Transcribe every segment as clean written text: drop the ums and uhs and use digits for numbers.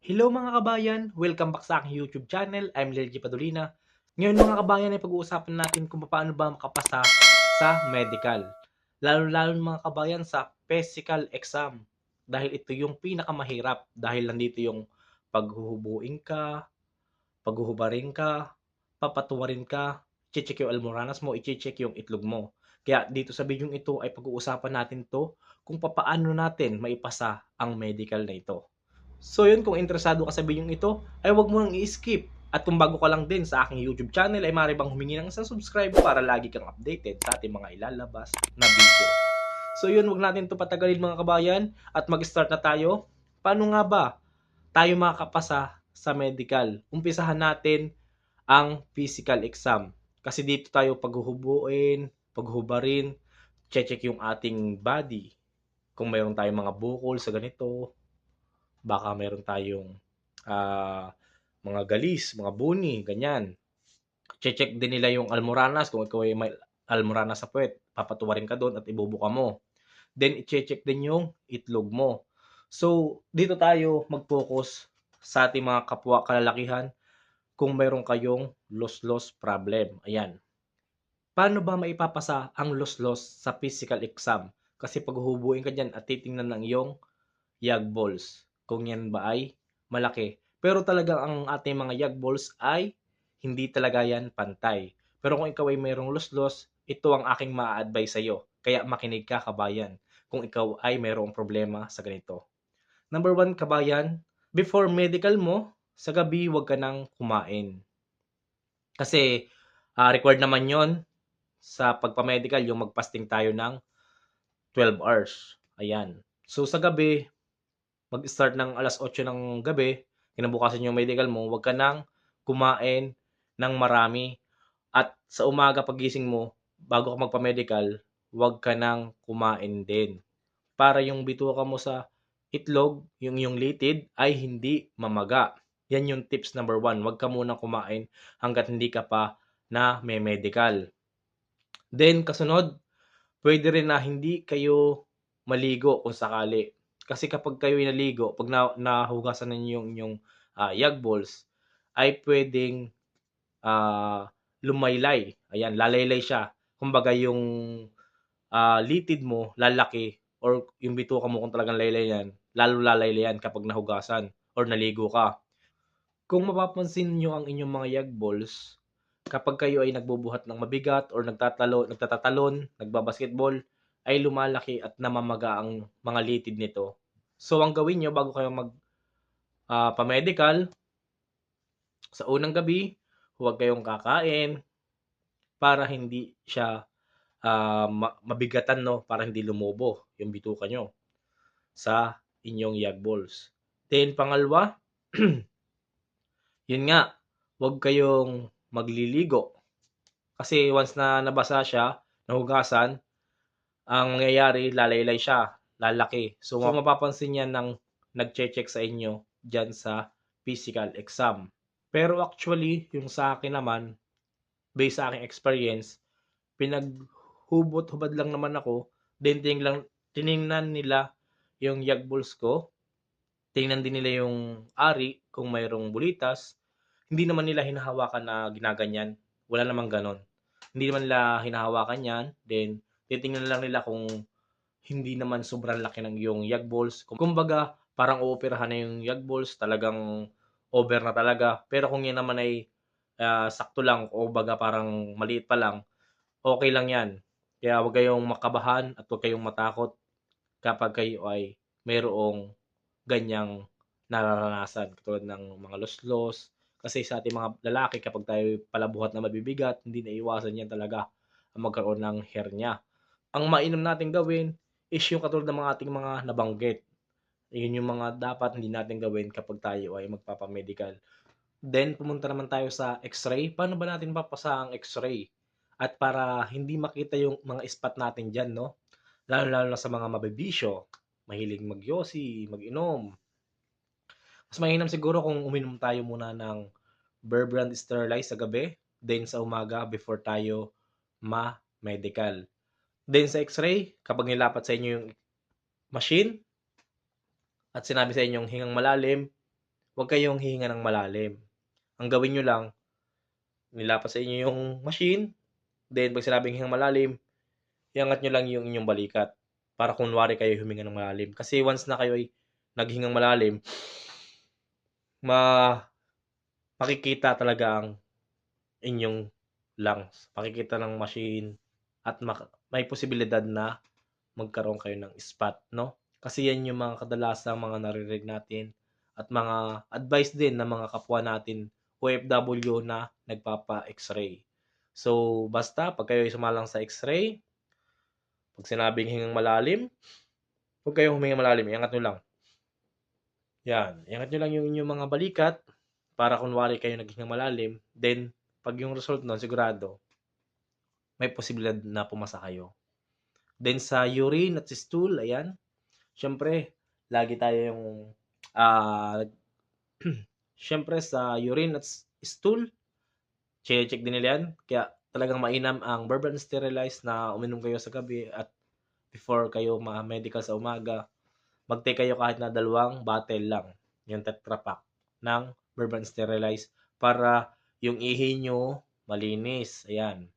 Hello mga kabayan! Welcome back sa aking YouTube channel. I'm Lelji Padolina. Ngayon mga kabayan ay pag-uusapan natin kung paano ba makapasa sa medical. Lalo-lalo mga kabayan sa physical exam. Dahil ito yung pinakamahirap. Dahil nandito yung paghuhubuin ka, paghuhubarin ka, papatuwarin ka, i-check yung almoranas mo, i-check yung itlog mo. Kaya dito sa video ito ay pag-uusapan natin to kung paano natin maipasa ang medical na ito. So yun, kung interesado ka sa video ito, ay huwag mo nang i-skip. At kung bago ka lang din sa aking YouTube channel, ay maaari bang humingi ng isang subscribe para lagi kang updated sa ating mga ilalabas na video. So yun, huwag natin ito patagalin mga kabayan at mag-start na tayo. Paano nga ba tayo makakapasa sa medical? Umpisahan natin ang physical exam. Kasi dito tayo paghuhubuin, paghubarin, check yung ating body. Kung mayroon tayong mga bukol sa ganito, baka meron tayong ah, mga galis, mga buni, ganyan. Check din nila yung almoranas kung ikaw ay may almoranas sa puwet, papatuwarin ka doon at ibubuka mo. Then i-check din yung itlog mo. So, dito tayo mag-focus sa ating mga kapwa kalalakihan kung meron kayong loss-loss problem. Ayan. Paano ba maipapasa ang loss-loss sa physical exam? Kasi paghuhubuin ka diyan at titingnan ng iyong yag balls kung yan ba ay malaki. Pero talagang ang ating mga yag balls ay hindi talaga yan pantay. Pero kung ikaw ay mayroong loss-loss, ito ang aking maa-advise sa iyo. Kaya makinig ka kabayan kung ikaw ay mayroong problema sa ganito. Number one kabayan, before medical mo, sa gabi huwag ka nang kumain. Kasi required naman yon sa pagpa-medical yung mag-fasting tayo ng 12 hours. Ayan. So sa gabi, mag-start ng 8:00 ng gabi, kinabukasan yung medical mo, huwag ka nang kumain ng marami. At sa umaga pagising mo, bago ka magpa-medical, huwag ka nang kumain din. Para yung bituka mo sa itlog, yung litid, ay hindi mamaga. Yan yung tips number one. Huwag ka munang kumain hanggat hindi ka pa na may medical. Then, kasunod, pwede rin na hindi kayo maligo kung sakali. Kasi kapag kayo naligo, pag nahugasan ninyo yung inyong yag balls, ay pwedeng lumaylay. Ayan, lalaylay siya. Kumbaga yung litid mo lalaki or yung bituka mo kung talagang laylay yan, lalo lalaylay yan kapag nahugasan or naligo ka. Kung mapapansin niyo ang inyong mga yag balls, kapag kayo ay nagbubuhat ng mabigat or nagtatatalon, nagbabasketball, ay lumalaki at namamaga ang mga litid nito. So ang gawin niyo bago kayo pa-medical, sa unang gabi, huwag kayong kakain para hindi siya mabigatan, no, para hindi lumubo yung bituka nyo sa inyong yag balls. Then pangalawa, yun nga, huwag kayong magliligo. Kasi once na nabasa siya, nahugasan, ang mangyayari lalaylay siya, lalaki. So mapapansin yan ng nagche-check sa inyo diyan sa physical exam. Pero actually, yung sa akin naman, based sa aking experience, pinaghubot-hubad lang naman ako, then tiningnan nila yung yag balls ko, tingnan din nila yung ari kung mayroong bulitas, hindi naman nila hinahawakan na ginaganyan, wala namang gano'n. Hindi naman nila hinahawakan yan, then titingnan lang nila kung hindi naman sobrang laki ng iyong yag balls. Kumbaga, parang ooperahan na yung yag balls, talagang over na talaga. Pero kung yan naman ay sakto lang o baga parang maliit pa lang, okay lang yan. Kaya huwag kayong makabahan at huwag kayong matakot kapag kayo ay mayroong ganyang nararanasan katulad ng mga loss-loss. Kasi sa ating mga lalaki kapag tayo palabuhat na mabibigat, hindi naiiwasan yan talaga ang magkaroon ng hernia. Ang mainam nating gawin is yung katulad ng mga ating mga nabanggit. Yun yung mga dapat hindi natin gawin kapag tayo ay magpapa-medical. Then pumunta naman tayo sa X-ray. Paano ba natin mapapasa ang X-ray? At para hindi makita yung mga spot natin diyan, 'no? Lalong-lalo na sa mga mabibisyo, mahilig magyosi, mag-inom. Mas mainam siguro kung uminom tayo muna ng Bear Brand Sterilize sa gabi, then sa umaga before tayo ma-medical. Then sa X-ray, kapag nilapat sa inyo yung machine at sinabi sa inyong hingang malalim, huwag kayong hihinga ng malalim. Ang gawin niyo lang, nilapat sa inyo yung machine, then 'pag sinabing hingang malalim, iangat niyo lang yung inyong balikat para kunwari kayo huminga ng malalim. Kasi once na kayo ay naghingang malalim, ma makikita talaga ang inyong lungs. Makikita ng machine at may posibilidad na magkaroon kayo ng spot, no? Kasi yan yung mga kadalasang mga naririnig natin at mga advice din ng mga kapwa natin OFW na nagpapa-X-ray. So, basta pag kayo sumalang sa X-ray, pag sinabing hingang malalim, huwag kayong huminga malalim, iangat nyo lang. Yan, iangat nyo lang yung inyong mga balikat para kunwari kayo naghingang malalim. Then, pag yung result nun, sigurado, may posibilidad na pumasa kayo. Then, sa urine at sa stool, ayan, syempre, lagi tayong, syempre sa urine at stool, check din nila yan. Kaya talagang mainam ang bourbon sterilized na uminom kayo sa gabi at before kayo ma-medical sa umaga, mag-take kayo kahit na 2 bottle lang, yung Tetra Pak ng bourbon sterilized para yung ihi nyo malinis. Ayan.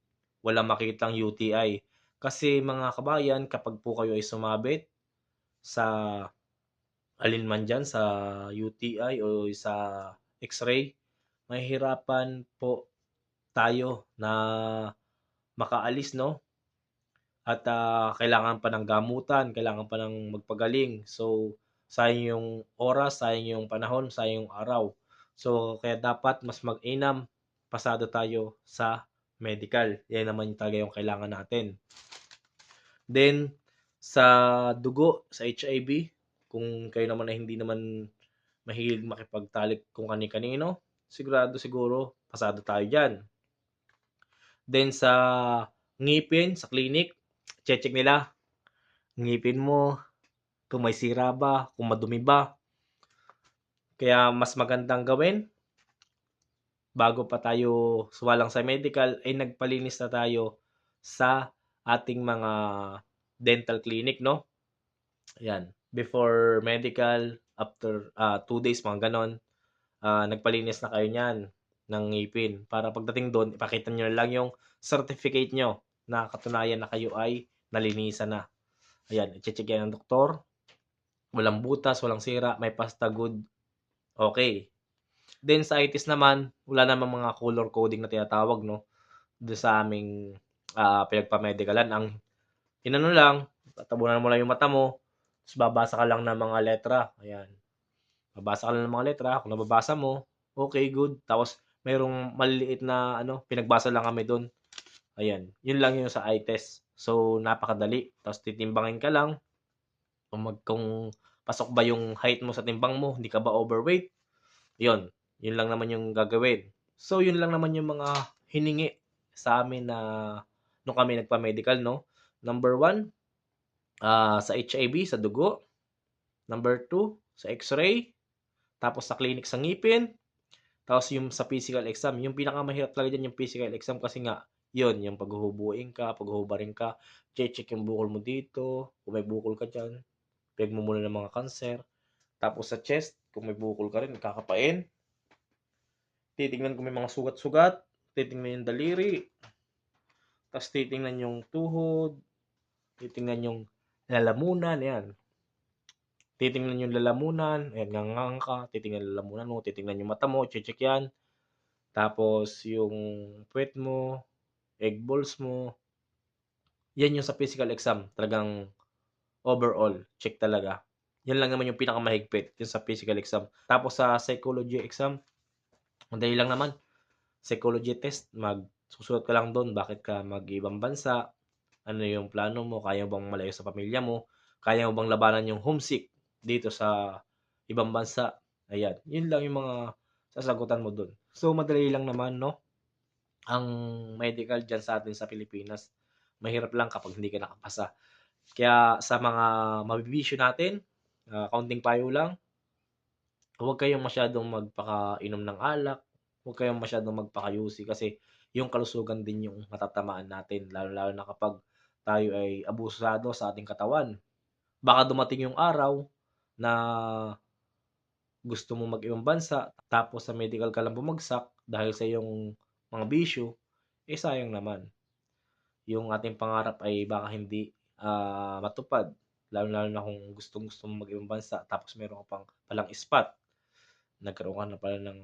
Walang makitang UTI. Kasi mga kabayan, kapag po kayo ay sumabit sa alinman dyan, sa UTI o sa X-ray, mahihirapan po tayo na makaalis, no? At kailangan pa ng gamutan, kailangan pa ng magpagaling. So, sayang yung oras, sayang yung panahon, sayang yung araw. So, kaya dapat mas mag-inam, pasado tayo sa medical. Yan naman yung talaga yung kailangan natin. Then, sa dugo, sa HIV, kung kayo naman ay hindi naman mahilig makipagtalik kung kani-kanino, siguro, pasado tayo dyan. Then, sa ngipin, sa clinic, check nila, ngipin mo, kung may sira ba, kung madumi ba. Kaya mas magandang gawin, bago pa tayo suwalang sa medical, ay nagpalinis na tayo sa ating mga dental clinic, no? Ayan. Before medical, after 2 days, mga ganon, nagpalinis na kayo niyan ng ngipin. Para pagdating doon, ipakita nyo lang yung certificate nyo na katunayan na kayo ay nalinisan na. Ayan, i-check yan ng doktor. Walang butas, walang sira, may pasta good. Okay. Then sa itis naman, wala namang mga color coding na tinatawag, no? Doon sa aming pinagpa-medicalan. Ang inano lang, tatabunan mo lang yung mata mo, tapos babasa ka lang ng mga letra. Ayan. Babasa ka lang ng mga letra. Kung nababasa mo, okay, good. Tapos, mayroong maliliit na, pinagbasa lang kami doon. Ayan. Yun lang yung sa eye test. So, napakadali. Tapos, titimbangin ka lang. Kung pasok ba yung height mo sa timbang mo, hindi ka ba overweight? Yun. Yun lang naman yung gagawin. So, yun lang naman yung mga hiningi sa amin na nung kami nagpa-medical, no? Number 1, sa HIV, sa dugo. Number 2, sa X-ray. Tapos sa clinic sa ngipin. Tapos yung sa physical exam. Yung pinakamahirap talaga dyan yung physical exam kasi nga, yun, yung paghuhubuin ka, paghuhubarin ka, check yung bukol mo dito, kung may bukol ka dyan, pinagmumula ng mga cancer. Tapos sa chest, kung may bukol ka rin, kakapain. Titingnan kung may mga sugat-sugat, titingnan yung daliri, tapos titingnan yung tuhod, titingnan yung lalamunan, yan. Titingnan yung lalamunan, ayan, ngangang ka, titingnan yung lalamunan mo, titingnan yung mata mo, check yan. Tapos yung puwet mo, egg balls mo, yan yung sa physical exam, talagang overall, check talaga. Yan lang naman yung pinakamahigpit, yung sa physical exam. Tapos sa psychology exam, madali lang naman. Psychology test, magsusulat ka lang doon, bakit ka mag-ibang bansa, ano yung plano mo, kaya mo bang malayo sa pamilya mo, kaya mo bang labanan yung homesick dito sa ibang bansa. Ayan, yun lang yung mga sasagutan mo doon. So, madali lang naman, no? Ang medical dyan sa atin sa Pilipinas. Mahirap lang kapag hindi ka nakapasa. Kaya sa mga mabibisyo natin, kaunting payo lang, huwag kayong masyadong magpakainom ng alak, huwag kayong masyadong magpakayusi kasi yung kalusugan din yung matatamaan natin, lalo-lalo na kapag tayo ay abusado sa ating katawan. Baka dumating yung araw na gusto mo mag-ibang bansa tapos sa medical ka lang bumagsak dahil sa iyong mga bisyo, eh, sayang naman. Yung ating pangarap ay baka hindi, matupad, lalong-lalo na kung gustong-gusto mong mag-ibang bansa tapos meron ka palang spot, nagkaroon ka na pala ng,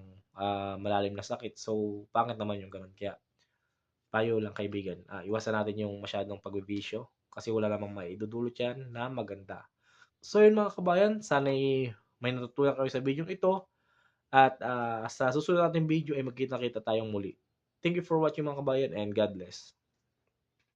malalim na sakit. So, pangit naman yung gano'n. Kaya payo lang kaibigan, iwasan natin yung masyadong pagbibisyo kasi wala namang maidudulot yan na maganda. So yun mga kabayan, sana'y may natutunan kayo sa bidyong ito at, sa susunod nating video ay magkita-kita tayong muli. Thank you for watching mga kabayan and God bless.